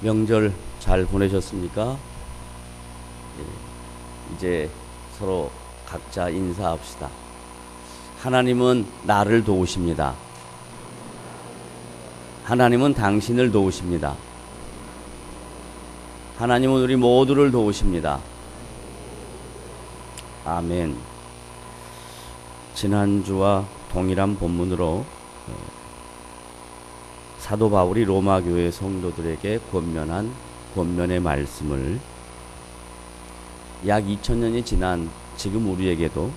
명절 잘 보내셨습니까? 이제 서로 각자 인사합시다. 하나님은 나를 도우십니다. 하나님은 당신을 도우십니다. 하나님은 우리 모두를 도우십니다. 아멘. 지난주와 동일한 본문으로 사도 바울이 로마 교회 성도들에게 권면한 권면의 말씀을 약 2000년이 지난 지금 우리에게도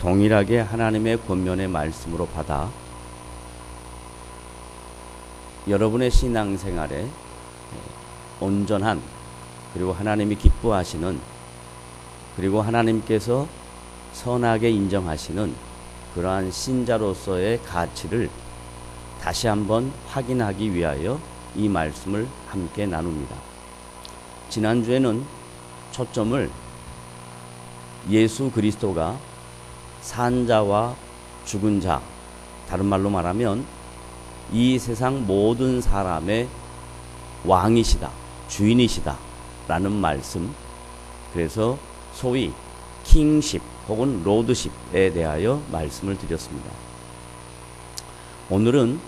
동일하게 하나님의 권면의 말씀으로 받아 여러분의 신앙생활에 온전한, 그리고 하나님이 기뻐하시는, 그리고 하나님께서 선하게 인정하시는 그러한 신자로서의 가치를 다시 한번 확인하기 위하여 이 말씀을 함께 나눕니다. 지난주에는 초점을 예수 그리스도가 산자와 죽은 자, 다른 말로 말하면 이 세상 모든 사람의 왕이시다, 주인이시다 라는 말씀, 그래서 소위 킹십 혹은 로드십에 대하여 말씀을 드렸습니다. 오늘은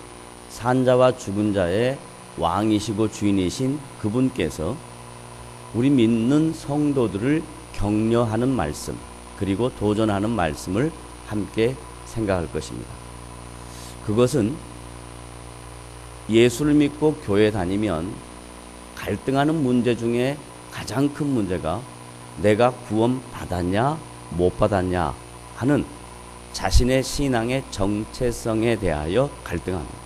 산자와 죽은 자의 왕이시고 주인이신 그분께서 우리 믿는 성도들을 격려하는 말씀, 그리고 도전하는 말씀을 함께 생각할 것입니다. 그것은 예수를 믿고 교회 다니면 갈등하는 문제 중에 가장 큰 문제가 내가 구원 받았냐 못 받았냐 하는 자신의 신앙의 정체성에 대하여 갈등합니다.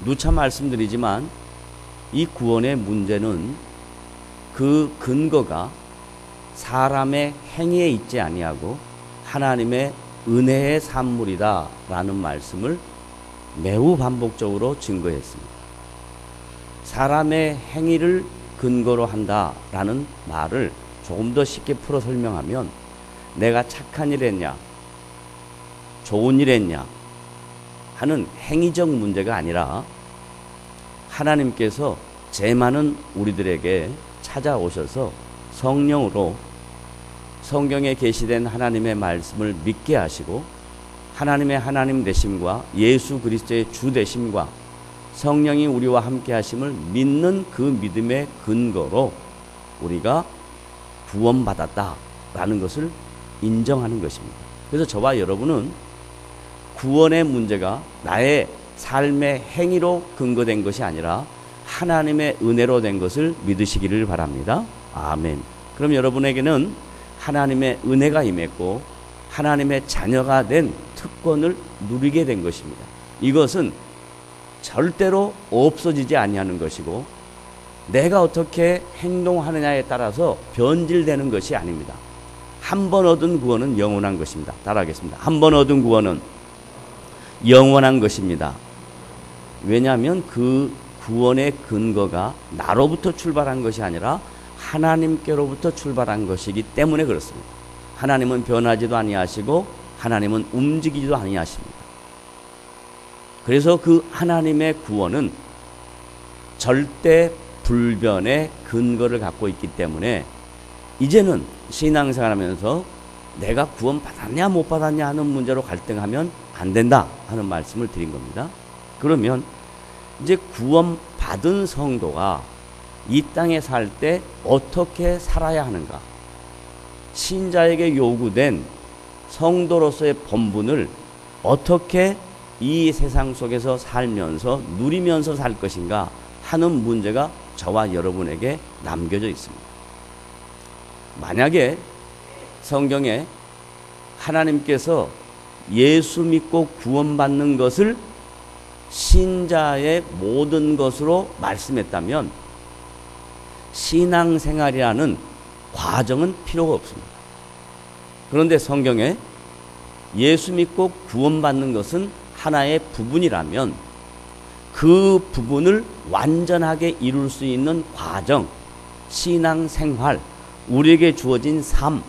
누차 말씀드리지만 이 구원의 문제는 그 근거가 사람의 행위에 있지 아니하고 하나님의 은혜의 산물이다 라는 말씀을 매우 반복적으로 증거했습니다. 사람의 행위를 근거로 한다 라는 말을 조금 더 쉽게 풀어 설명하면 내가 착한 일 했냐, 좋은 일 했냐 하는 행위적 문제가 아니라 하나님께서 죄 많은 우리들에게 찾아오셔서 성령으로 성경에 계시된 하나님의 말씀을 믿게 하시고 하나님의 하나님 되심과 예수 그리스도의 주 되심과 성령이 우리와 함께 하심을 믿는 그 믿음의 근거로 우리가 구원받았다라는 것을 인정하는 것입니다. 그래서 저와 여러분은 구원의 문제가 나의 삶의 행위로 근거된 것이 아니라 하나님의 은혜로 된 것을 믿으시기를 바랍니다. 아멘. 그럼 여러분에게는 하나님의 은혜가 임했고 하나님의 자녀가 된 특권을 누리게 된 것입니다. 이것은 절대로 없어지지 아니하는 것이고 내가 어떻게 행동하느냐에 따라서 변질되는 것이 아닙니다. 한 번 얻은 구원은 영원한 것입니다. 따라하겠습니다. 한 번 얻은 구원은 영원한 것입니다. 왜냐하면 그 구원의 근거가 나로부터 출발한 것이 아니라 하나님께로부터 출발한 것이기 때문에 그렇습니다. 하나님은 변하지도 아니하시고 하나님은 움직이지도 아니하십니다. 그래서 그 하나님의 구원은 절대 불변의 근거를 갖고 있기 때문에 이제는 신앙생활하면서 내가 구원 받았냐 못 받았냐 하는 문제로 갈등하면 안 된다 하는 말씀을 드린 겁니다. 그러면 이제 구원 받은 성도가 이 땅에 살 때 어떻게 살아야 하는가? 신자에게 요구된 성도로서의 본분을 어떻게 이 세상 속에서 살면서 누리면서 살 것인가 하는 문제가 저와 여러분에게 남겨져 있습니다. 만약에 성경에 하나님께서 예수 믿고 구원받는 것을 신자의 모든 것으로 말씀했다면 신앙생활이라는 과정은 필요가 없습니다. 그런데 성경에 예수 믿고 구원받는 것은 하나의 부분이라면 그 부분을 완전하게 이룰 수 있는 과정, 신앙생활, 우리에게 주어진 삶,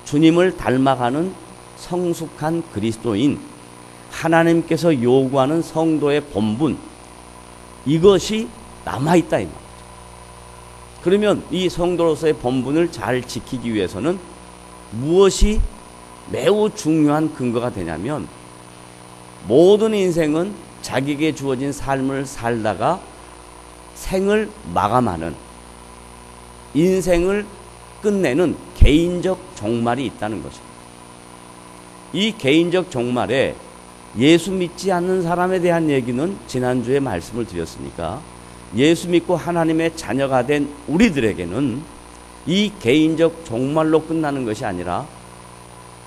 주님을 닮아가는 성숙한 그리스도인, 하나님께서 요구하는 성도의 본분, 이것이 남아있다 이 말이죠. 그러면 이 성도로서의 본분을 잘 지키기 위해서는 무엇이 매우 중요한 근거가 되냐면, 모든 인생은 자기에게 주어진 삶을 살다가 생을 마감하는, 인생을 끝내는 개인적 종말이 있다는 것입니다. 이 개인적 종말에 예수 믿지 않는 사람에 대한 얘기는 지난주에 말씀을 드렸으니까, 예수 믿고 하나님의 자녀가 된 우리들에게는 이 개인적 종말로 끝나는 것이 아니라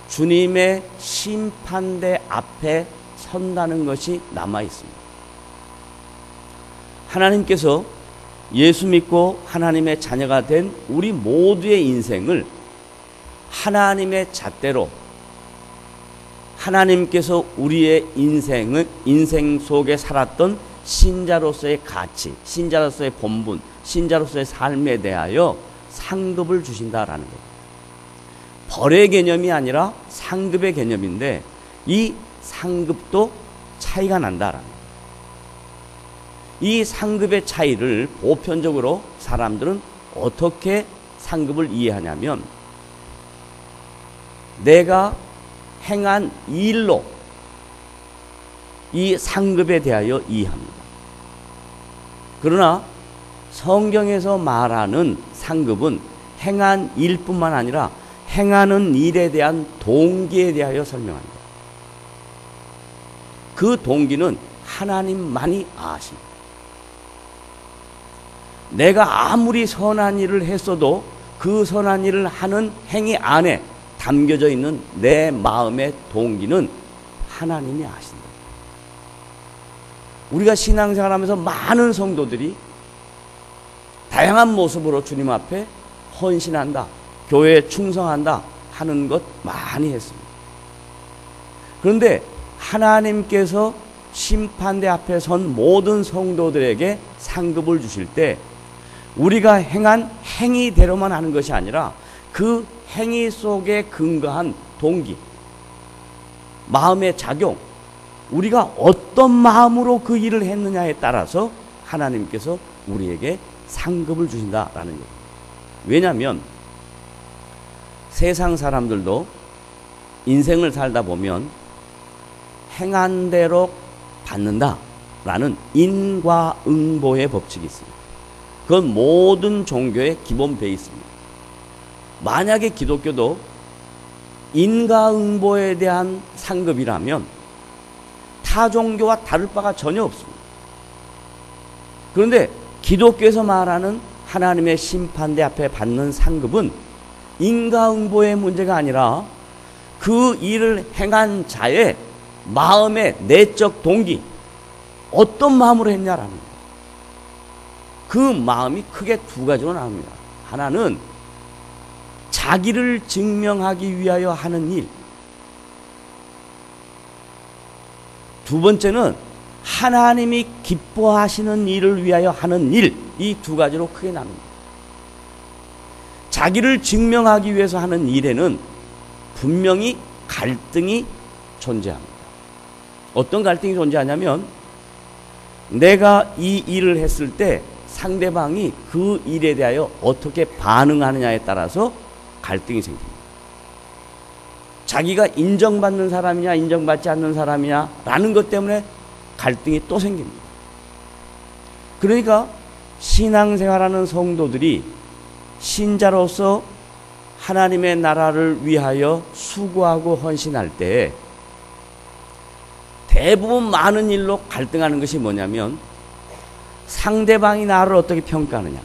주님의 심판대 앞에 선다는 것이 남아 있습니다. 하나님께서 예수 믿고 하나님의 자녀가 된 우리 모두의 인생을 하나님의 잣대로, 하나님께서 우리의 인생 속에 살았던 신자로서의 가치, 신자로서의 본분, 신자로서의 삶에 대하여 상급을 주신다라는 거예요. 벌의 개념이 아니라 상급의 개념인데, 이 상급도 차이가 난다라는 거예요. 이 상급의 차이를 보편적으로 사람들은 어떻게 상급을 이해하냐면, 내가 행한 일로 이 상급에 대하여 이해합니다. 그러나 성경에서 말하는 상급은 행한 일뿐만 아니라 행하는 일에 대한 동기에 대하여 설명합니다. 그 동기는 하나님만이 아십니다. 내가 아무리 선한 일을 했어도 그 선한 일을 하는 행위 안에 담겨져 있는 내 마음의 동기는 하나님이 아신다. 우리가 신앙생활하면서 많은 성도들이 다양한 모습으로 주님 앞에 헌신한다, 교회에 충성한다 하는 것 많이 했습니다. 그런데 하나님께서 심판대 앞에 선 모든 성도들에게 상급을 주실 때, 우리가 행한 행위대로만 하는 것이 아니라 그 행위 속에 근거한 동기, 마음의 작용, 우리가 어떤 마음으로 그 일을 했느냐에 따라서 하나님께서 우리에게 상급을 주신다라는 거예요. 왜냐하면 세상 사람들도 인생을 살다 보면 행한 대로 받는다라는 인과응보의 법칙이 있습니다. 그건 모든 종교의 기본 베이스입니다. 만약에 기독교도 인과응보에 대한 상급이라면 타 종교와 다를 바가 전혀 없습니다. 그런데 기독교에서 말하는 하나님의 심판대 앞에 받는 상급은 인과응보의 문제가 아니라 그 일을 행한 자의 마음의 내적 동기, 어떤 마음으로 했냐라는 거예요. 그 마음이 크게 두 가지로 나옵니다. 하나는 자기를 증명하기 위하여 하는 일, 두 번째는 하나님이 기뻐하시는 일을 위하여 하는 일, 이 두 가지로 크게 나눕니다. 자기를 증명하기 위해서 하는 일에는 분명히 갈등이 존재합니다. 어떤 갈등이 존재하냐면, 내가 이 일을 했을 때 상대방이 그 일에 대하여 어떻게 반응하느냐에 따라서 갈등이 생깁니다. 자기가 인정받는 사람이냐 인정받지 않는 사람이냐 라는 것 때문에 갈등이 또 생깁니다. 그러니까 신앙생활하는 성도들이 신자로서 하나님의 나라를 위하여 수고하고 헌신할 때 대부분 많은 일로 갈등하는 것이 뭐냐면, 상대방이 나를 어떻게 평가하느냐,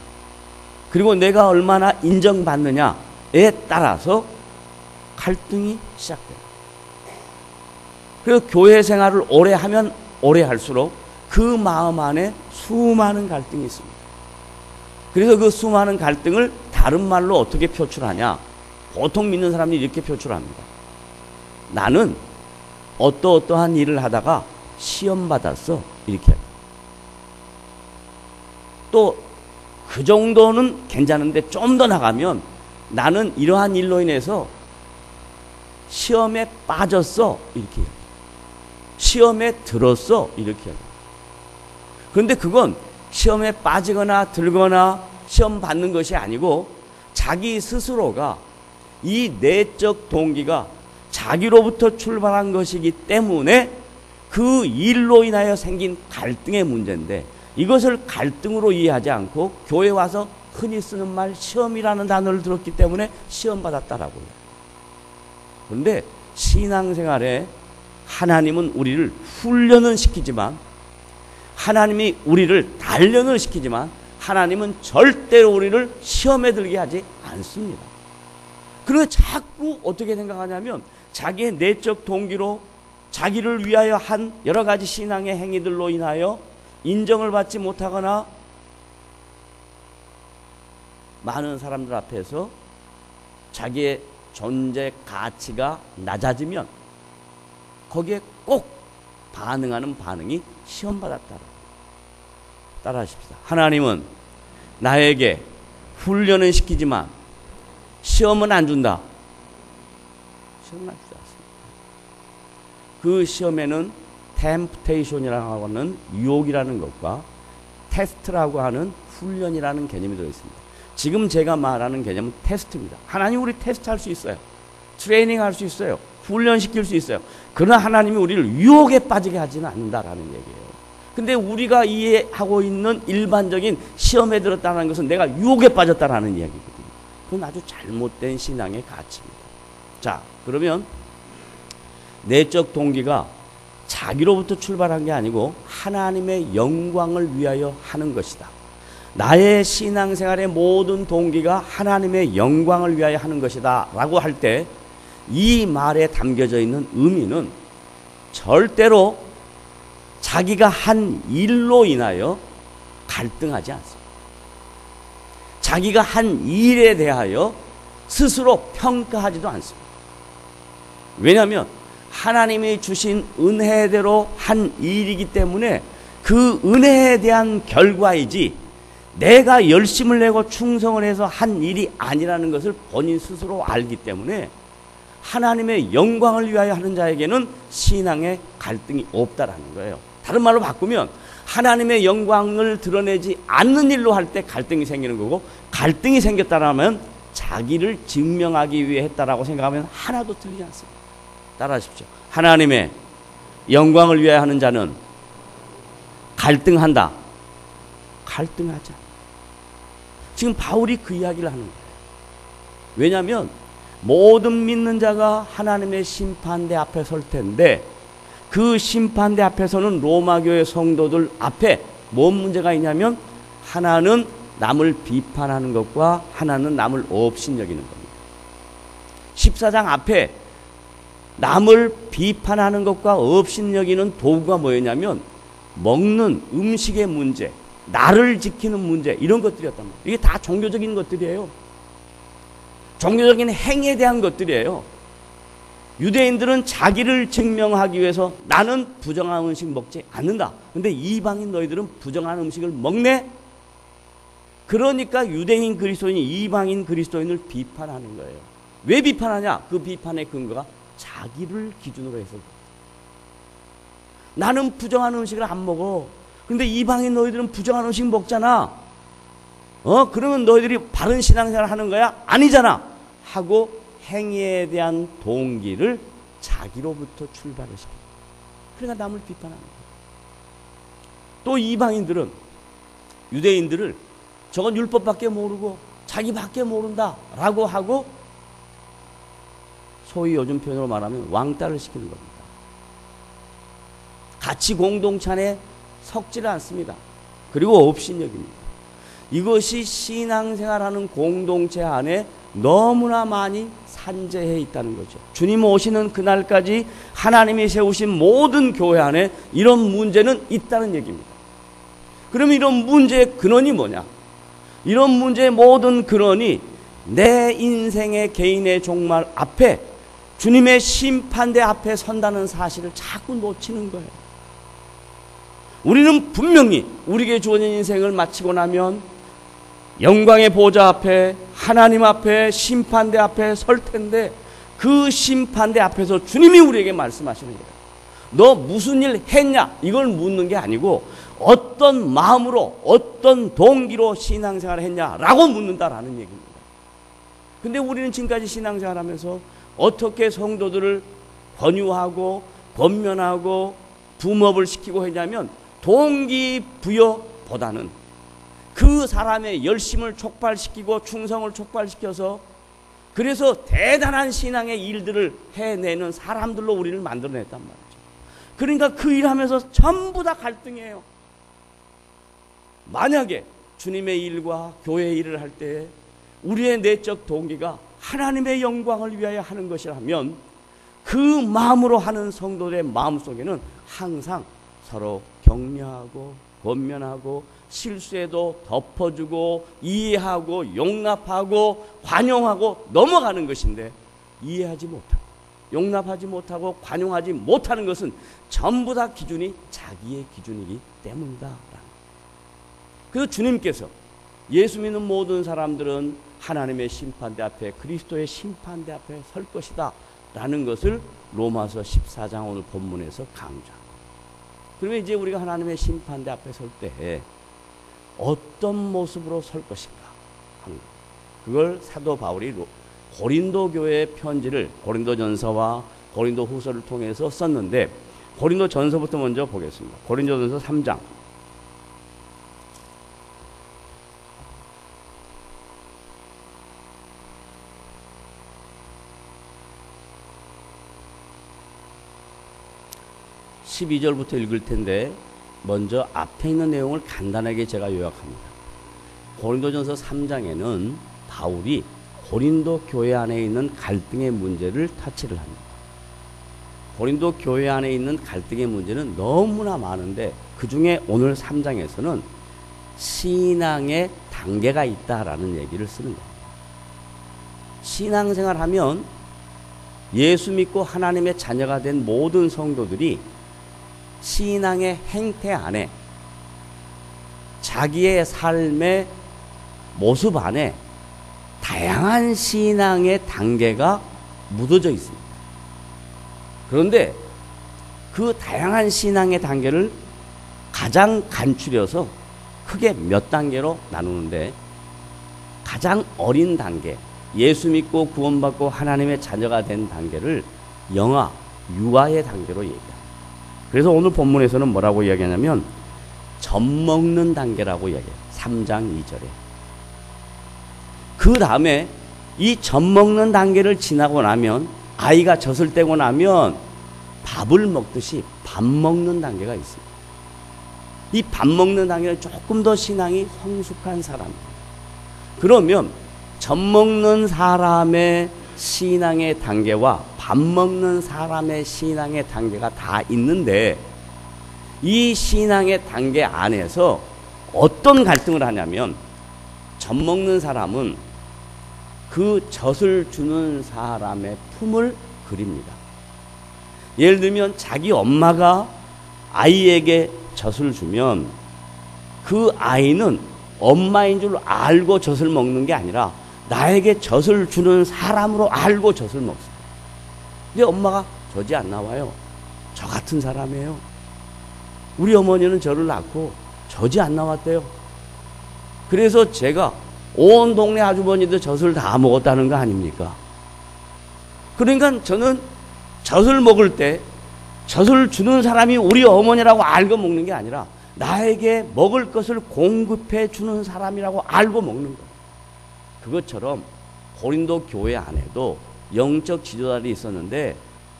그리고 내가 얼마나 인정받느냐에 따라서 갈등이 시작돼요. 그리고 교회 생활을 오래 하면 오래 할수록 그 마음 안에 수많은 갈등이 있습니다. 그래서 그 수많은 갈등을 다른 말로 어떻게 표출하냐, 보통 믿는 사람들이 이렇게 표출합니다. 나는 어떠한 일을 하다가 시험 받았어, 이렇게 해요. 또 그 정도는 괜찮은데 좀 더 나가면 나는 이러한 일로 인해서 시험에 빠졌어, 이렇게 해요. 시험에 들었어, 이렇게 해요. 그런데 그건 시험에 빠지거나 들거나 시험 받는 것이 아니고 자기 스스로가 이 내적 동기가 자기로부터 출발한 것이기 때문에 그 일로 인하여 생긴 갈등의 문제인데, 이것을 갈등으로 이해하지 않고 교회 와서 흔히 쓰는 말 시험이라는 단어를 들었기 때문에 시험 받았다라고요. 그런데 신앙생활에 하나님은 우리를 훈련은 시키지만, 하나님이 우리를 단련을 시키지만, 하나님은 절대로 우리를 시험에 들게 하지 않습니다. 그래서 자꾸 어떻게 생각하냐면 자기의 내적 동기로 자기를 위하여 한 여러 가지 신앙의 행위들로 인하여 인정을 받지 못하거나 많은 사람들 앞에서 자기의 존재 가치가 낮아지면 거기에 꼭 반응하는 반응이 시험받았다. 따라하십시다. 하나님은 나에게 훈련은 시키지만 시험은 안 준다. 시험은 안 주지 않습니다. 그 시험에는 템프테이션이라고 하는 유혹이라는 것과 테스트라고 하는 훈련이라는 개념이 들어있습니다. 지금 제가 말하는 개념은 테스트입니다. 하나님 우리 테스트할 수 있어요. 트레이닝할 수 있어요. 훈련시킬 수 있어요. 그러나 하나님이 우리를 유혹에 빠지게 하지는 않는다라는 얘기예요. 근데 우리가 이해하고 있는 일반적인 시험에 들었다는 것은 내가 유혹에 빠졌다라는 이야기거든요. 그건 아주 잘못된 신앙의 가치입니다. 자, 그러면 내적 동기가 자기로부터 출발한 게 아니고 하나님의 영광을 위하여 하는 것이다. 나의 신앙생활의 모든 동기가 하나님의 영광을 위하여 하는 것이다 라고 할 때 이 말에 담겨져 있는 의미는 절대로 자기가 한 일로 인하여 갈등하지 않습니다. 자기가 한 일에 대하여 스스로 평가하지도 않습니다. 왜냐하면 하나님이 주신 은혜대로 한 일이기 때문에 그 은혜에 대한 결과이지 내가 열심을 내고 충성을 해서 한 일이 아니라는 것을 본인 스스로 알기 때문에 하나님의 영광을 위하여 하는 자에게는 신앙의 갈등이 없다라는 거예요. 다른 말로 바꾸면 하나님의 영광을 드러내지 않는 일로 할 때 갈등이 생기는 거고, 갈등이 생겼다라면 자기를 증명하기 위해 했다라고 생각하면 하나도 틀리지 않습니다. 따라하십시오. 하나님의 영광을 위하여 하는 자는 갈등한다. 갈등하지 않아. 지금 바울이 그 이야기를 하는 거예요. 왜냐하면 모든 믿는 자가 하나님의 심판대 앞에 설 텐데 그 심판대 앞에서는 로마교회 성도들 앞에 뭔 문제가 있냐면 하나는 남을 비판하는 것과 하나는 남을 업신여기는 겁니다. 14장 앞에 남을 비판하는 것과 업신여기는 도구가 뭐였냐면 먹는 음식의 문제, 나를 지키는 문제, 이런 것들이었단 말이에요. 이게 다 종교적인 것들이에요. 종교적인 행위에 대한 것들이에요. 유대인들은 자기를 증명하기 위해서 나는 부정한 음식 먹지 않는다. 근데 이방인 너희들은 부정한 음식을 먹네? 그러니까 유대인 그리스도인이 이방인 그리스도인을 비판하는 거예요. 왜 비판하냐? 그 비판의 근거가 자기를 기준으로 해서. 나는 부정한 음식을 안 먹어. 근데 이방인 너희들은 부정한 음식 먹잖아. 그러면 너희들이 바른 신앙생활 하는 거야? 아니잖아. 하고 행위에 대한 동기를 자기로부터 출발을 시킵니다. 그러니까 남을 비판하는 거예요. 또 이방인들은 유대인들을 저건 율법밖에 모르고 자기밖에 모른다 라고 하고 소위 요즘 표현으로 말하면 왕따를 시키는 겁니다. 같이 공동체 안에 섞지를 않습니다. 그리고 업신여깁니다. 이것이 신앙생활하는 공동체 안에 너무나 많이 산재해 있다는 거죠. 주님 오시는 그날까지 하나님이 세우신 모든 교회 안에 이런 문제는 있다는 얘기입니다. 그러면 이런 문제의 근원이 뭐냐? 이런 문제의 모든 근원이 내 인생의 개인의 종말 앞에 주님의 심판대 앞에 선다는 사실을 자꾸 놓치는 거예요. 우리는 분명히 우리에게 주어진 인생을 마치고 나면 영광의 보좌 앞에 하나님 앞에 심판대 앞에 설 텐데 그 심판대 앞에서 주님이 우리에게 말씀하시는 거예요. 너 무슨 일 했냐? 이걸 묻는 게 아니고 어떤 마음으로 어떤 동기로 신앙생활을 했냐라고 묻는다라는 얘기입니다. 근데 우리는 지금까지 신앙생활하면서 어떻게 성도들을 권유하고 권면하고 붐업을 시키고 했냐면 동기부여보다는 그 사람의 열심을 촉발시키고 충성을 촉발시켜서 그래서 대단한 신앙의 일들을 해내는 사람들로 우리를 만들어냈단 말이죠. 그러니까 그 일하면서 전부 다 갈등이에요. 만약에 주님의 일과 교회의 일을 할 때 우리의 내적 동기가 하나님의 영광을 위하여 하는 것이라면 그 마음으로 하는 성도들의 마음속에는 항상 서로 격려하고 권면하고 실수에도 덮어주고 이해하고 용납하고 관용하고 넘어가는 것인데, 이해하지 못하고 용납하지 못하고 관용하지 못하는 것은 전부 다 기준이 자기의 기준이기 때문이다. 그래서 주님께서 예수 믿는 모든 사람들은 하나님의 심판대 앞에, 그리스도의 심판대 앞에 설 것이다 라는 것을 로마서 14장 오늘 본문에서 강조합니다. 그러면 이제 우리가 하나님의 심판대 앞에 설 때 어떤 모습으로 설 것인가 하는 것. 그걸 사도 바울이 고린도 교회의 편지를 고린도전서와 고린도후서를 통해서 썼는데, 고린도전서부터 먼저 보겠습니다. 고린도전서 3장 12절부터 읽을 텐데 먼저 앞에 있는 내용을 간단하게 제가 요약합니다. 고린도전서 3장에는 바울이 고린도 교회 안에 있는 갈등의 문제를 터치를 합니다. 고린도 교회 안에 있는 갈등의 문제는 너무나 많은데 그 중에 오늘 3장에서는 신앙의 단계가 있다라는 얘기를 쓰는 겁니다. 신앙생활하면 예수 믿고 하나님의 자녀가 된 모든 성도들이 신앙의 행태 안에, 자기의 삶의 모습 안에 다양한 신앙의 단계가 묻어져 있습니다. 그런데 그 다양한 신앙의 단계를 가장 간추려서 크게 몇 단계로 나누는데, 가장 어린 단계, 예수 믿고 구원받고 하나님의 자녀가 된 단계를 영아, 유아의 단계로 얘기합니다. 그래서 오늘 본문에서는 뭐라고 이야기하냐면 젖먹는 단계라고 이야기해요. 3장 2절에. 그 다음에 이 젖먹는 단계를 지나고 나면, 아이가 젖을 떼고 나면 밥을 먹듯이 밥 먹는 단계가 있습니다. 이 밥 먹는 단계는 조금 더 신앙이 성숙한 사람입니다. 그러면 젖먹는 사람의 신앙의 단계와 밥 먹는 사람의 신앙의 단계가 다 있는데, 이 신앙의 단계 안에서 어떤 갈등을 하냐면, 젖 먹는 사람은 그 젖을 주는 사람의 품을 그립니다. 예를 들면 자기 엄마가 아이에게 젖을 주면 그 아이는 엄마인 줄 알고 젖을 먹는 게 아니라 나에게 젖을 주는 사람으로 알고 젖을 먹습니다. 근데 엄마가 젖이 안 나와요. 저 같은 사람이에요. 우리 어머니는 저를 낳고 젖이 안 나왔대요. 그래서 제가 온 동네 아주버니들 젖을 다 먹었다는 거 아닙니까? 그러니까 저는 젖을 먹을 때 젖을 주는 사람이 우리 어머니라고 알고 먹는 게 아니라 나에게 먹을 것을 공급해 주는 사람이라고 알고 먹는 거예요. 그것처럼 고린도 교회 안에도 영적 지도자들이 있었는데,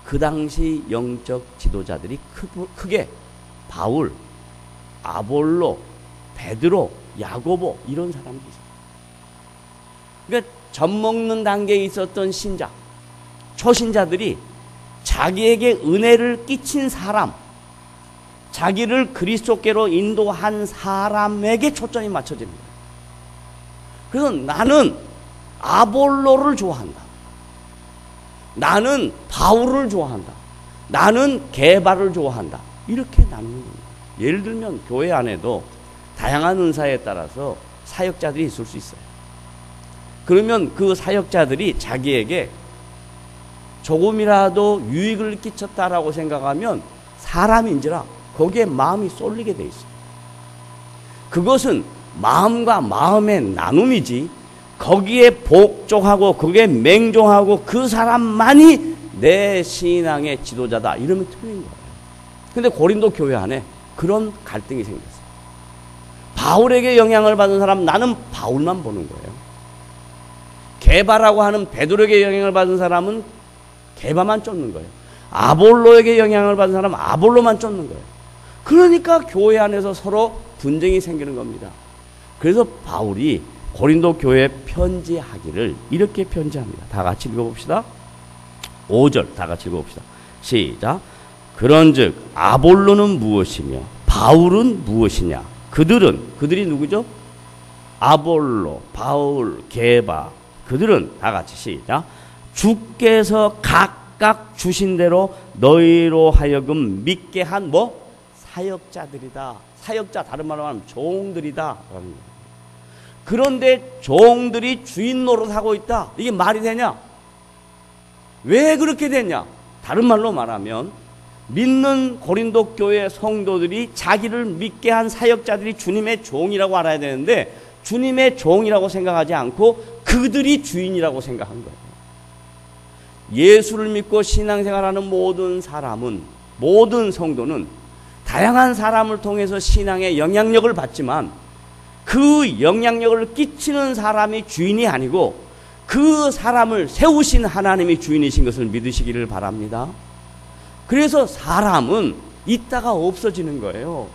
그 당시 영적 지도자들이 크게 바울, 아볼로, 베드로, 야고보 이런 사람들이 있어요. 그러니까 젖먹는 단계에 있었던 신자, 초신자들이 자기에게 은혜를 끼친 사람, 자기를 그리스도께로 인도한 사람에게 초점이 맞춰집니다. 그래서 나는 아볼로를 좋아한다. 나는 바울을 좋아한다. 나는 게바를 좋아한다. 이렇게 나누는 겁니다. 예를 들면 교회 안에도 다양한 은사에 따라서 사역자들이 있을 수 있어요. 그러면 그 사역자들이 자기에게 조금이라도 유익을 끼쳤다라고 생각하면 사람인지라 거기에 마음이 쏠리게 돼 있어요. 그것은 마음과 마음의 나눔이지, 거기에 복종하고 거기에 맹종하고 그 사람만이 내 신앙의 지도자다 이러면 틀린 거예요. 근데 고린도 교회 안에 그런 갈등이 생겼어요. 바울에게 영향을 받은 사람, 나는 바울만 보는 거예요. 게바라고 하는 베드로에게 영향을 받은 사람은 게바만 쫓는 거예요. 아볼로에게 영향을 받은 사람은 아볼로만 쫓는 거예요. 그러니까 교회 안에서 서로 분쟁이 생기는 겁니다. 그래서 바울이 고린도 교회에 편지하기를 이렇게 편지합니다. 다 같이 읽어봅시다. 5절 다 같이 읽어봅시다. 시작. 그런즉 아볼로는 무엇이며 바울은 무엇이냐? 그들이 누구죠? 아볼로, 바울, 게바. 그들은 다 같이 시작. 주께서 각각 주신 대로 너희로 하여금 믿게 한 뭐? 사역자들이다. 사역자, 다른 말로 하면 종들이다. 그런데 종들이 주인 노릇하고 있다. 이게 말이 되냐? 왜 그렇게 됐냐? 다른 말로 말하면 믿는 고린도 교회 성도들이 자기를 믿게 한 사역자들이 주님의 종이라고 알아야 되는데 주님의 종이라고 생각하지 않고 그들이 주인이라고 생각한 거예요. 예수를 믿고 신앙생활하는 모든 사람은, 모든 성도는 다양한 사람을 통해서 신앙의 영향력을 받지만 그 영향력을 끼치는 사람이 주인이 아니고 그 사람을 세우신 하나님이 주인이신 것을 믿으시기를 바랍니다. 그래서 사람은 있다가 없어지는 거예요.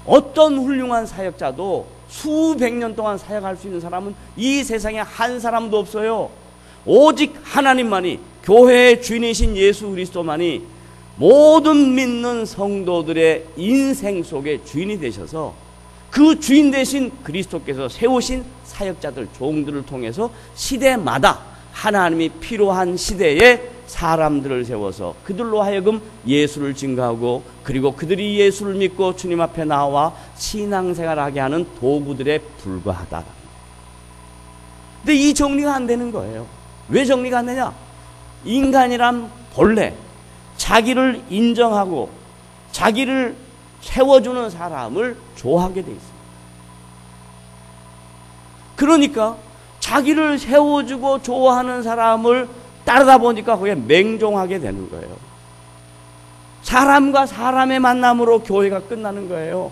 어떤 훌륭한 사역자도 수백 년 동안 사역할 수 있는 사람은 이 세상에 한 사람도 없어요. 오직 하나님만이, 교회의 주인이신 예수 그리스도만이 모든 믿는 성도들의 인생 속에 주인이 되셔서 그 주인 되신 그리스도께서 세우신 사역자들, 종들을 통해서 시대마다 하나님이 필요한 시대에 사람들을 세워서 그들로 하여금 예수를 증거하고 그리고 그들이 예수를 믿고 주님 앞에 나와 신앙생활하게 하는 도구들에 불과하다. 근데 이 정리가 안 되는 거예요. 왜 정리가 안 되냐? 인간이란 본래 자기를 인정하고 자기를 세워주는 사람을 좋아하게 돼 있어요. 그러니까 자기를 세워주고 좋아하는 사람을 따르다 보니까 거기에 맹종하게 되는 거예요. 사람과 사람의 만남으로 교회가 끝나는 거예요.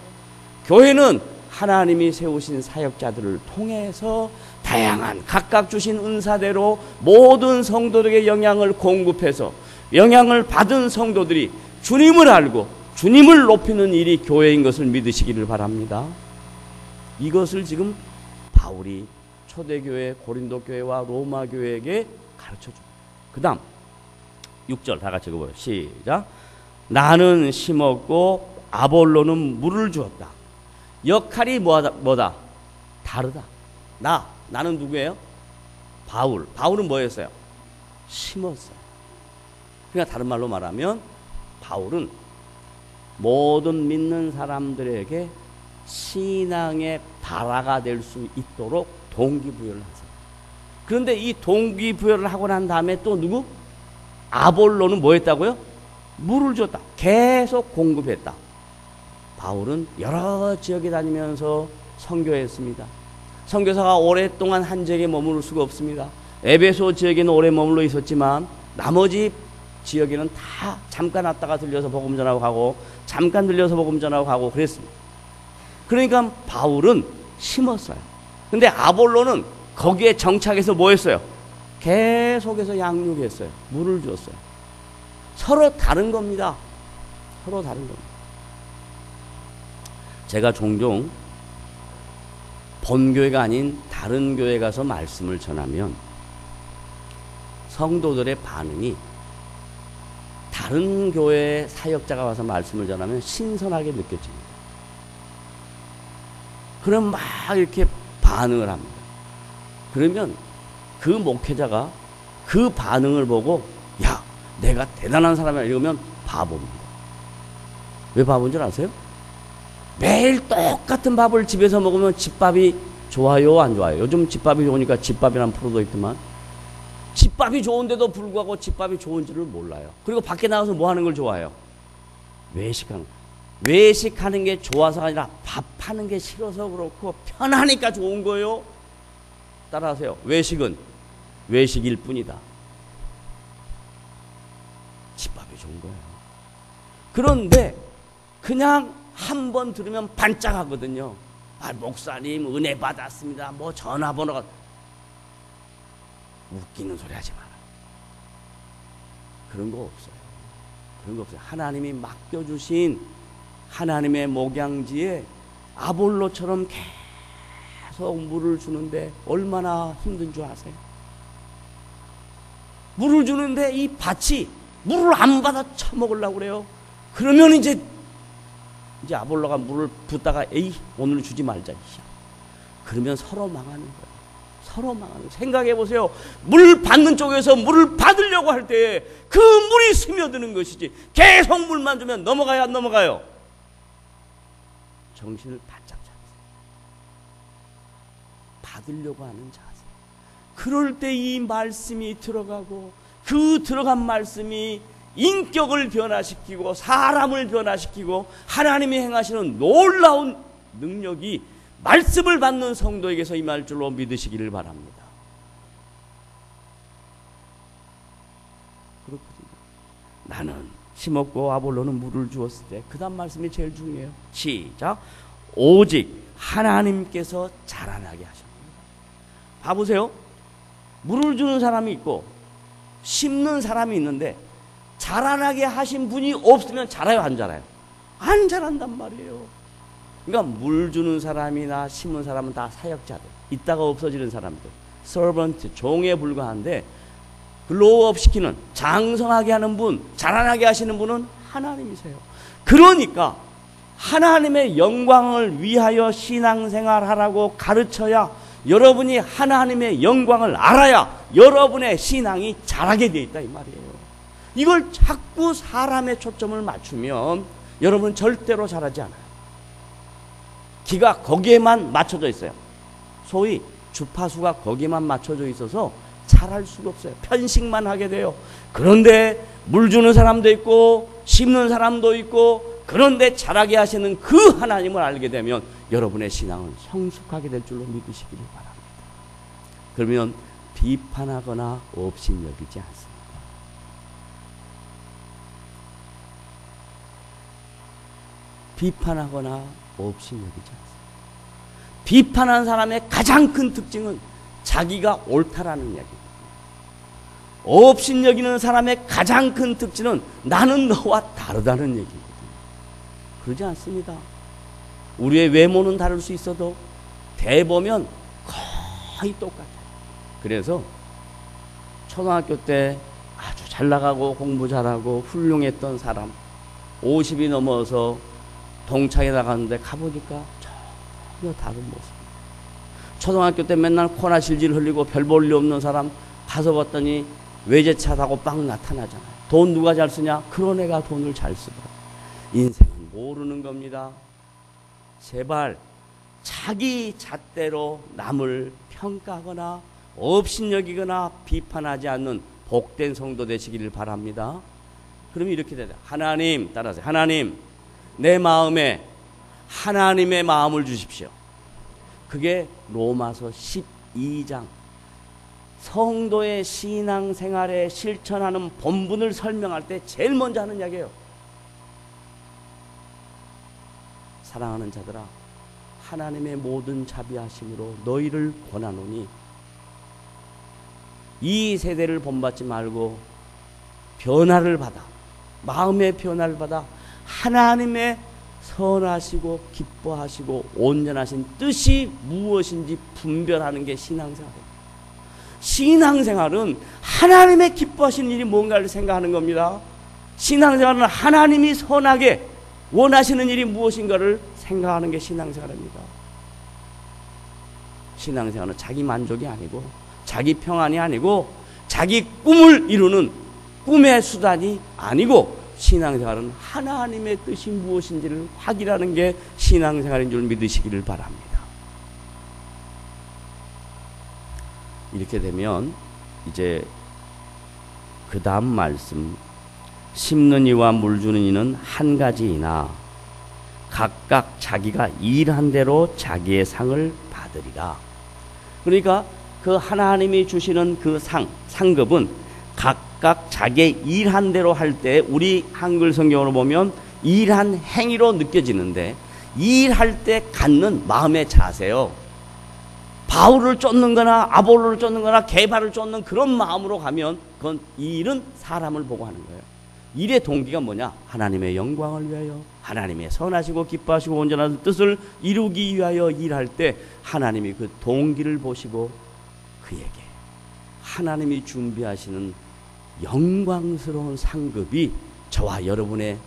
교회는 하나님이 세우신 사역자들을 통해서 다양한 각각 주신 은사대로 모든 성도들에게 영향을 공급해서 영향을 받은 성도들이 주님을 알고 주님을 높이는 일이 교회인 것을 믿으시기를 바랍니다. 이것을 지금 바울이 초대교회, 고린도 교회와 로마 교회에게 가르쳐줍니다. 그 다음 6절 다 같이 읽어보세요. 시작. 나는 심었고 아볼로는 물을 주었다. 역할이 뭐다? 다르다. 나는 누구예요? 바울은 뭐였어요? 심었어요. 그러니까 다른 말로 말하면 바울은 모든 믿는 사람들에게 신앙의 발화가 될 수 있도록 동기부여를 하세요. 그런데 이 동기부여를 하고 난 다음에 또 누구? 아볼로는 뭐 했다고요? 물을 줬다. 계속 공급했다. 바울은 여러 지역에 다니면서 선교했습니다. 선교사가 오랫동안 한 지역에 머무를 수가 없습니다. 에베소 지역에는 오래 머물러 있었지만 나머지 지역에는 다 잠깐 왔다가 들려서 복음 전하고 가고 잠깐 들려서 복음 전하고 가고 그랬습니다. 그러니까 바울은 심었어요. 근데 아볼로는 거기에 정착해서 뭐 했어요? 계속해서 양육했어요. 물을 줬어요. 서로 다른 겁니다. 서로 다른 겁니다. 제가 종종 본교회가 아닌 다른 교회 가서 말씀을 전하면 성도들의 반응이 다른 교회 사역자가 와서 말씀을 전하면 신선하게 느껴집니다. 그럼 막 이렇게 반응을 합니다. 그러면 그 목회자가 그 반응을 보고 야, 내가 대단한 사람이야 이러면 바보입니다. 왜 바보인 줄 아세요? 매일 똑같은 밥을 집에서 먹으면 집밥이 좋아요, 안 좋아요? 요즘 집밥이 좋으니까 집밥이라는 프로도 있지만 집밥이 좋은데도 불구하고 집밥이 좋은지를 몰라요. 그리고 밖에 나가서 뭐 하는 걸 좋아해요? 외식하는 거. 외식하는 게 좋아서가 아니라 밥하는 게 싫어서 그렇고 편하니까 좋은 거예요. 따라하세요. 외식은 외식일 뿐이다. 집밥이 좋은 거예요. 그런데 그냥 한 번 들으면 반짝하거든요. 아, 목사님 은혜 받았습니다. 뭐 전화번호가. 웃기는 소리 하지 마라. 그런 거 없어요. 그런 거 없어요. 하나님이 맡겨주신 하나님의 목양지에 아볼로처럼 계속 물을 주는데 얼마나 힘든 줄 아세요? 물을 주는데 이 밭이 물을 안 받아 처먹으려고 그래요. 그러면 이제 아볼로가 물을 붓다가 에이 오늘 주지 말자. 그러면 서로 망하는 거예요. 서로 망하는 거예요. 생각해 보세요. 물 받는 쪽에서 물을 받으려고 할 때 그 물이 스며드는 것이지 계속 물만 주면 넘어가요 안 넘어가요? 정신을 바짝 차리세요. 받으려고 하는 자세. 그럴 때 이 말씀이 들어가고 그 들어간 말씀이 인격을 변화시키고 사람을 변화시키고 하나님이 행하시는 놀라운 능력이 말씀을 받는 성도에게서 임할 줄로 믿으시기를 바랍니다. 그렇거든요. 나는 심었고 아볼로는 물을 주었을 때 그 다음 말씀이 제일 중요해요. 시작. 오직 하나님께서 자라나게 하셨습니다. 봐보세요. 물을 주는 사람이 있고 심는 사람이 있는데 자라나게 하신 분이 없으면 자라요 안 자라요? 안 자란단 말이에요. 그러니까 물 주는 사람이나 심은 사람은 다 사역자들, 있다가 없어지는 사람들, 서번트, 종에 불과한데 글로우업 시키는, 장성하게 하는 분, 자라나게 하시는 분은 하나님이세요. 그러니까 하나님의 영광을 위하여 신앙생활하라고 가르쳐야 여러분이 하나님의 영광을 알아야 여러분의 신앙이 자라게 되어 있다 이 말이에요. 이걸 자꾸 사람의 초점을 맞추면 여러분 절대로 자라지 않아요. 기가 거기에만 맞춰져 있어요. 소위 주파수가 거기에만 맞춰져 있어서 자랄 수가 없어요. 편식만 하게 돼요. 그런데 물 주는 사람도 있고 심는 사람도 있고 그런데 자라게 하시는 그 하나님을 알게 되면 여러분의 신앙은 성숙하게 될 줄로 믿으시기를 바랍니다. 그러면 비판하거나 업신여기지 않습니다. 비판하거나 업신여기지 않습니다. 비판하는 사람의 가장 큰 특징은 자기가 옳다라는 이야기입니다. 업신여기는 사람의 가장 큰 특징은 나는 너와 다르다는 얘기입니다. 그러지 않습니다. 우리의 외모는 다를 수 있어도 대보면 거의 똑같아요. 그래서 초등학교 때 아주 잘 나가고 공부 잘하고 훌륭했던 사람 50이 넘어서 동창회 나갔는데 가보니까 전혀 다른 모습. 초등학교 때 맨날 코나 질질 흘리고 별 볼 일 없는 사람 가서 봤더니 외제차 타고 빡 나타나잖아요. 돈 누가 잘 쓰냐? 그런 애가 돈을 잘 쓰더라. 인생은 모르는 겁니다. 제발 자기 잣대로 남을 평가하거나 업신여기거나 비판하지 않는 복된 성도 되시기를 바랍니다. 그러면 이렇게 되다. 하나님, 따라하세요. 하나님, 내 마음에 하나님의 마음을 주십시오. 그게 로마서 12장 성도의 신앙생활에 실천하는 본분을 설명할 때 제일 먼저 하는 이야기예요. 사랑하는 자들아, 하나님의 모든 자비하심으로 너희를 권하노니 이 세대를 본받지 말고 변화를 받아, 마음의 변화를 받아 하나님의 선하시고 기뻐하시고 온전하신 뜻이 무엇인지 분별하는 게 신앙생활이에요. 신앙생활은 하나님의 기뻐하시는 일이 뭔가를 생각하는 겁니다. 신앙생활은 하나님이 선하게 원하시는 일이 무엇인가를 생각하는 게 신앙생활입니다. 신앙생활은 자기 만족이 아니고 자기 평안이 아니고 자기 꿈을 이루는 꿈의 수단이 아니고 신앙생활은 하나님의 뜻이 무엇인지를 확인하는 게 신앙생활인 줄 믿으시기를 바랍니다. 이렇게 되면 이제 그 다음 말씀 심는 이와 물 주는 이는 한 가지이나 각각 자기가 일한 대로 자기의 상을 받으리라. 그러니까 그 하나님이 주시는 그 상급은 각각 자기의 일한 대로 할 때 우리 한글 성경으로 보면 일한 행위로 느껴지는데 일할 때 갖는 마음의 자세요. 바울을 쫓는 거나 아볼로를 쫓는 거나 게바를 쫓는 그런 마음으로 가면 그건 일은 사람을 보고 하는 거예요. 일의 동기가 뭐냐? 하나님의 영광을 위하여, 하나님의 선하시고 기뻐하시고 온전한 뜻을 이루기 위하여 일할 때 하나님이 그 동기를 보시고 그에게 하나님이 준비하시는 영광스러운 상급이 저와 여러분의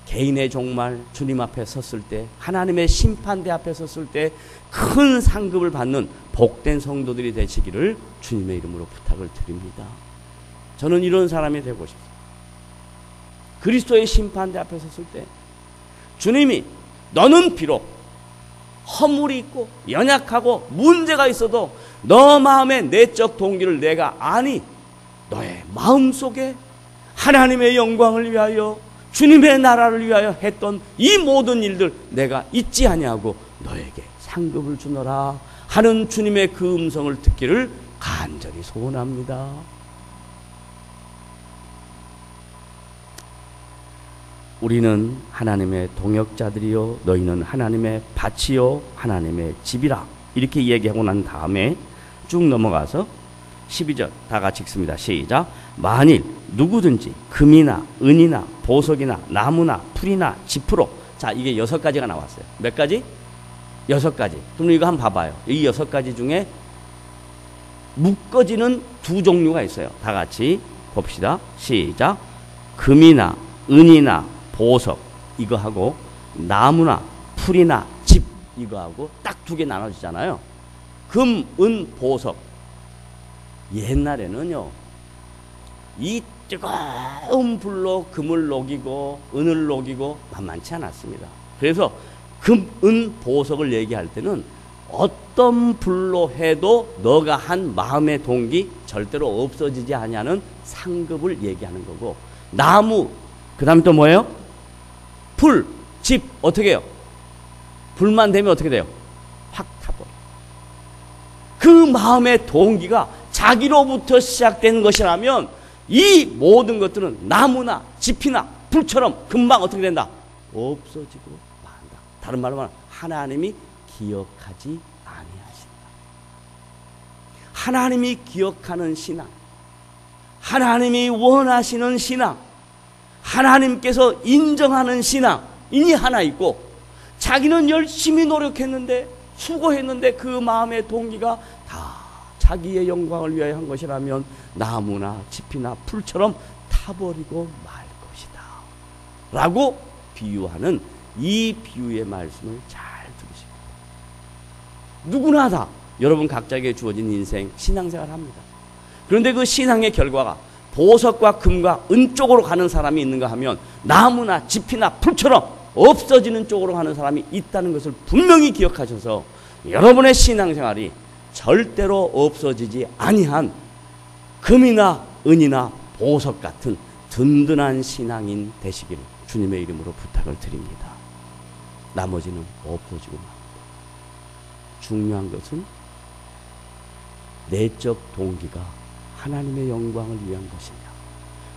개인의 종말 주님 앞에 섰을 때, 하나님의 심판대 앞에 섰을 때 큰 상급을 받는 복된 성도들이 되시기를 주님의 이름으로 부탁을 드립니다. 저는 이런 사람이 되고 싶습니다. 그리스도의 심판대 앞에 섰을 때 주님이 너는 비록 허물이 있고 연약하고 문제가 있어도 너 마음의 내적 동기를 내가 아니, 너의 마음속에 하나님의 영광을 위하여 주님의 나라를 위하여 했던 이 모든 일들 내가 잊지 아니하고 너에게 상급을 주노라 하는 주님의 그 음성을 듣기를 간절히 소원합니다. 우리는 하나님의 동역자들이요 너희는 하나님의 밭이요 하나님의 집이라 이렇게 얘기하고 난 다음에 쭉 넘어가서 12절 다 같이 읽습니다. 시작. 만일 누구든지 금이나 은이나 보석이나 나무나 풀이나 지프로, 자 이게 6가지가 나왔어요. 몇 가지? 6가지. 그럼 이거 한번 봐봐요. 이 6가지 중에 묶어지는 2종류가 있어요. 다 같이 봅시다. 시작. 금이나 은이나 보석 이거 하고 나무나 풀이나 집 이거 하고 딱 2개 나눠지잖아요. 금, 은, 보석. 옛날에는요 이 뜨거운 불로 금을 녹이고 은을 녹이고 만만치 않았습니다. 그래서 금, 은, 보석을 얘기할 때는 어떤 불로 해도 너가 한 마음의 동기 절대로 없어지지 않냐는 상급을 얘기하는 거고, 나무 그 다음에 또 뭐예요? 풀, 집 어떻게 해요? 불만 되면 어떻게 돼요? 확 타버려. 그 마음의 동기가 자기로부터 시작된 것이라면 이 모든 것들은 나무나 집이나 불처럼 금방 어떻게 된다? 없어지고 만다. 다른 말로 말하면 하나님이 기억하지 아니하신다. 하나님이 기억하는 신앙, 하나님이 원하시는 신앙, 하나님께서 인정하는 신앙이 하나 있고, 자기는 열심히 노력했는데 수고했는데 그 마음의 동기가 다 자기의 영광을 위하여 한 것이라면 나무나 집이나 풀처럼 타버리고 말 것이다 라고 비유하는 이 비유의 말씀을 잘 들으시고, 누구나 다 여러분 각자에게 주어진 인생 신앙생활을 합니다. 그런데 그 신앙의 결과가 보석과 금과 은 쪽으로 가는 사람이 있는가 하면 나무나 집이나 풀처럼 없어지는 쪽으로 가는 사람이 있다는 것을 분명히 기억하셔서 여러분의 신앙생활이 절대로 없어지지 아니한 금이나 은이나 보석 같은 든든한 신앙인 되시기를 주님의 이름으로 부탁을 드립니다. 나머지는 없어지고 맙니다. 중요한 것은 내적 동기가 하나님의 영광을 위한 것이냐,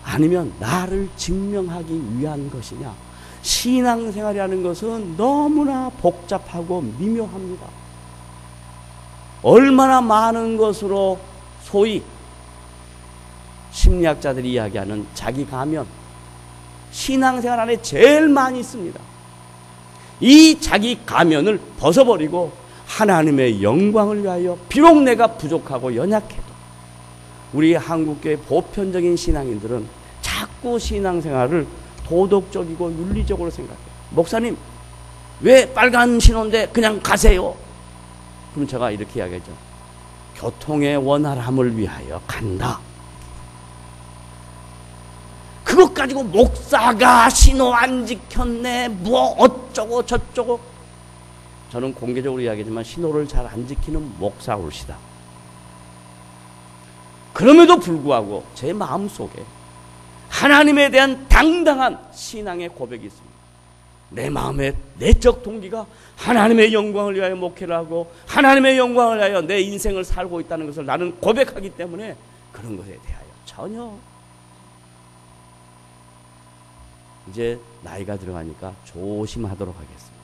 아니면 나를 증명하기 위한 것이냐. 신앙생활이라는 것은 너무나 복잡하고 미묘합니다. 얼마나 많은 것으로 소위 심리학자들이 이야기하는 자기 가면, 신앙생활 안에 제일 많이 있습니다. 이 자기 가면을 벗어버리고 하나님의 영광을 위하여, 비록 내가 부족하고 연약해도 우리 한국교회 보편적인 신앙인들은 자꾸 신앙생활을 도덕적이고 윤리적으로 생각해요. 목사님 왜 빨간 신호인데 그냥 가세요? 그럼 제가 이렇게 이야기하죠. 교통의 원활함을 위하여 간다. 그것 가지고 목사가 신호 안 지켰네 뭐 어쩌고 저쩌고. 저는 공개적으로 이야기하지만 신호를 잘 안 지키는 목사 올시다. 그럼에도 불구하고 제 마음속에 하나님에 대한 당당한 신앙의 고백이 있습니다. 내 마음의 내적 동기가 하나님의 영광을 위하여 목회를 하고 하나님의 영광을 위하여 내 인생을 살고 있다는 것을 나는 고백하기 때문에 그런 것에 대하여 전혀 이제 나이가 들어가니까 조심하도록 하겠습니다.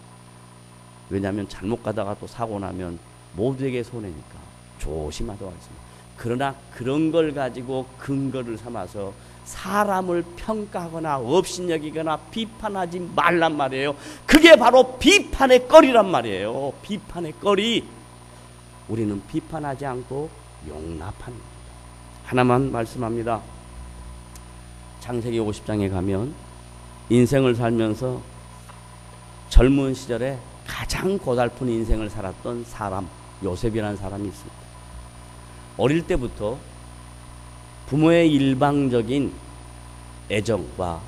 왜냐하면 잘못 가다가 또 사고 나면 모두에게 손해니까 조심하도록 하겠습니다. 그러나 그런 걸 가지고 근거를 삼아서 사람을 평가하거나 업신여기거나 비판하지 말란 말이에요. 그게 바로 비판의 거리란 말이에요. 비판의 거리. 우리는 비판하지 않고 용납하는 겁니다. 하나만 말씀합니다. 창세기 50장에 가면 인생을 살면서 젊은 시절에 가장 고달픈 인생을 살았던 사람, 요셉이라는 사람이 있습니다. 어릴 때부터 부모의 일방적인 애정과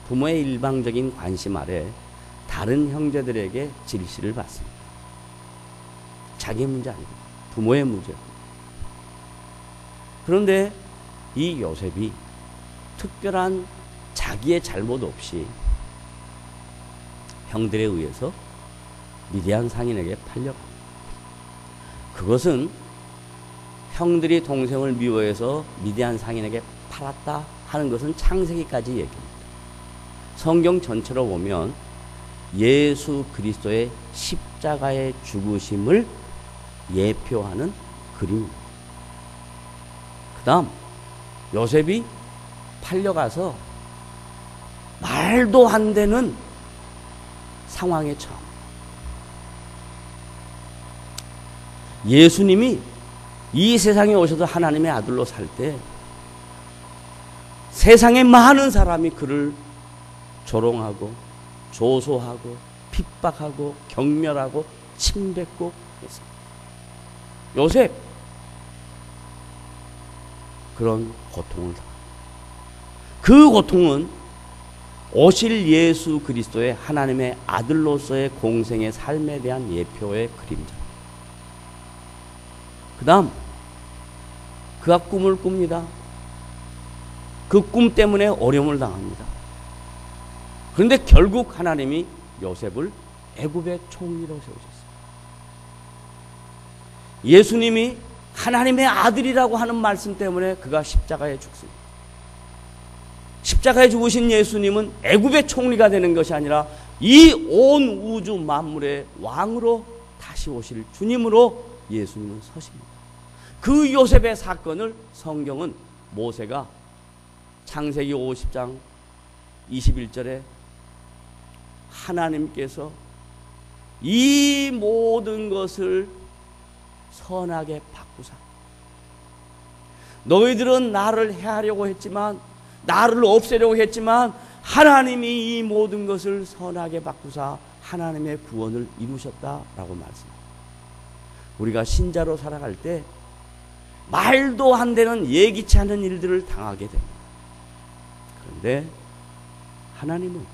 부모의 일방적인 관심 아래 다른 형제들에게 질시를 받습니다. 자기의 문제 아니고 부모의 문제입니다. 그런데 이 요셉이 특별한 자기의 잘못 없이 형들에 의해서 미디안 상인에게 팔려갑니다. 그것은 형들이 동생을 미워해서 미디안 상인에게 팔았다 하는 것은 창세기까지 얘기입니다. 성경 전체로 보면 예수 그리스도의 십자가의 죽으심을 예표하는 그림입니다. 그 다음 요셉이 팔려가서 말도 안 되는 상황에 처합니다. 예수님이 이 세상에 오셔서 하나님의 아들로 살 때 세상에 많은 사람이 그를 조롱하고 조소하고 핍박하고 경멸하고 침뱉고 했습니다. 요셉 그런 고통을 당합니다. 그 고통은 오실 예수 그리스도의 하나님의 아들로서의 공생의 삶에 대한 예표의 그림자. 그 다음 그가 꿈을 꿉니다. 그 꿈 때문에 어려움을 당합니다. 그런데 결국 하나님이 요셉을 애굽의 총리로 세우셨어요. 예수님이 하나님의 아들이라고 하는 말씀 때문에 그가 십자가에 죽습니다. 십자가에 죽으신 예수님은 애굽의 총리가 되는 것이 아니라 이 온 우주 만물의 왕으로 다시 오실 주님으로 예수님은 서십니다. 그 요셉의 사건을 성경은 모세가 창세기 50장 21절에 하나님께서 이 모든 것을 선하게 바꾸사 너희들은 나를 해하려고 했지만 나를 없애려고 했지만 하나님이 이 모든 것을 선하게 바꾸사 하나님의 구원을 이루셨다라고 말씀합니다. 우리가 신자로 살아갈 때 말도 안 되는 예기치 않은 일들을 당하게 됩니다. 그런데 하나님은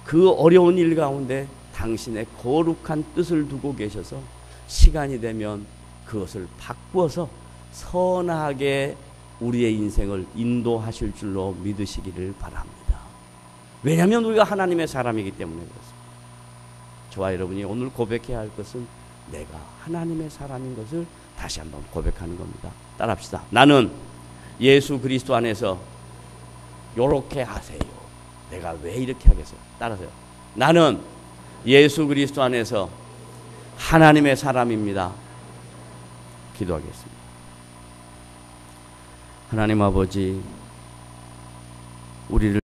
그 어려운 일 가운데 당신의 거룩한 뜻을 두고 계셔서 시간이 되면 그것을 바꾸어서 선하게 우리의 인생을 인도하실 줄로 믿으시기를 바랍니다. 왜냐하면 우리가 하나님의 사람이기 때문에 그렇습니다. 저와 여러분이 오늘 고백해야 할 것은 내가 하나님의 사람인 것을 다시 한번 고백하는 겁니다. 따라합시다. 나는 예수 그리스도 안에서 요렇게 하세요. 내가 왜 이렇게 하겠어요? 따라하세요. 나는 예수 그리스도 안에서 하나님의 사람입니다. 기도하겠습니다. 하나님 아버지, 우리를